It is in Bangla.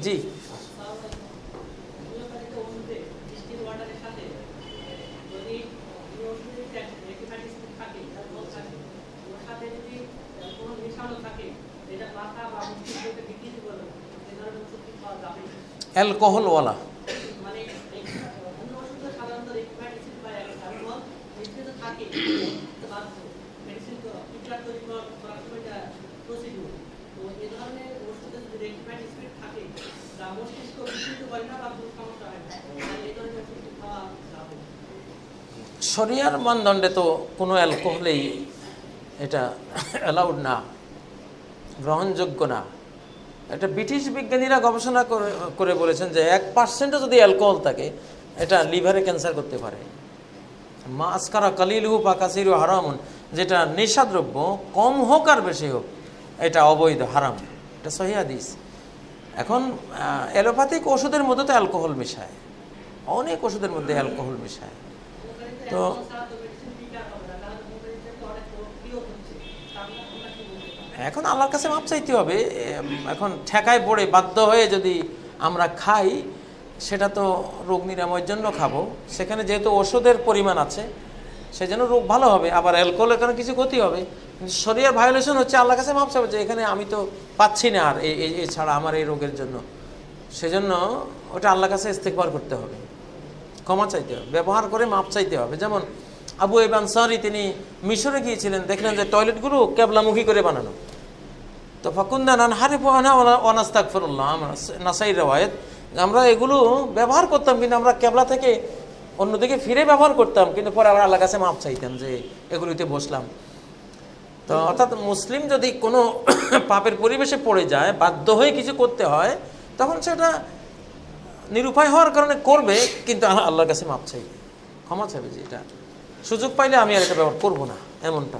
জি, অ্যালকোহলওয়ালা শরিয়ার মানদণ্ডে তো কোনো অ্যালকোহলেই এটা অ্যালাউড না, গ্রহণযোগ্য না। এটা ব্রিটিশ বিজ্ঞানীরা গবেষণা করে বলেছেন যে 1% যদি অ্যালকোহল থাকে এটা লিভারে ক্যান্সার করতে পারে। মা আসকারা কালিলহু পাকাসিরু হারামুন, যেটা নেশাদ্রব্য কম হোক আর বেশি হোক এটা অবৈধ, হারাম, এটা সহিহ হাদিস। এখন অ্যালোপ্যাথিক ওষুধের মধ্যে তো অ্যালকোহল মেশায়, অনেক ওষুধের মধ্যে অ্যালকোহল মেশায়। তো এখন আল্লাহর কাছে মাপ চাইতে হবে। এখন ঠেকায় পড়ে বাধ্য হয়ে যদি আমরা খাই, সেটা তো রোগ নিরাময়ের জন্য খাবো, সেখানে যেহেতু ওষুধের পরিমাণ আছে সেজন্য রোগ ভালো হবে, আবার অ্যালকোহলের কারণে কিছু ক্ষতি হবে। কিন্তু শরীরের ভায়োলেশন হচ্ছে, আল্লাহর কাছে মাপ চাইবে যে এখানে আমি তো পাচ্ছি না আর এছাড়া আমার এই রোগের জন্য, সেজন্য ওটা আল্লাহর কাছে ইস্তেগফার করতে হবে, ক্ষমা চাইতে হবে, ব্যবহার করে মাপ চাইতে হবে। যেমন আবু আইয়ুব আনসারী, তিনি মিশরে গিয়েছিলেন, দেখলেন যে টয়লেটগুলো কেবলামুখী করে বানানো, তো ফাকুন্দা নানহারিফু আনহা ওয়া নাস্তাগফিরুল্লাহ, নাসাই রওয়ায়াত, আমরা এগুলো ব্যবহার করতাম কিন্তু আমরা কেবলা থেকে অন্যদিকে ফিরে ব্যবহার করতাম, কিন্তু পরে আবার আল্লাহর কাছে মাপ চাইতাম যে এগুলিতে বসলাম। তো অর্থাৎ মুসলিম যদি কোনো পাপের পরিবেশে পড়ে যায়, বাধ্য হয়ে কিছু করতে হয়, তখন সেটা নিরুপায় হওয়ার কারণে করবে, কিন্তু আল্লাহর কাছে মাপ চাইবে, ক্ষমা চাইবে যে এটা সুযোগ পাইলে আমি আর এটা ব্যবহার করবো না, এমনটা।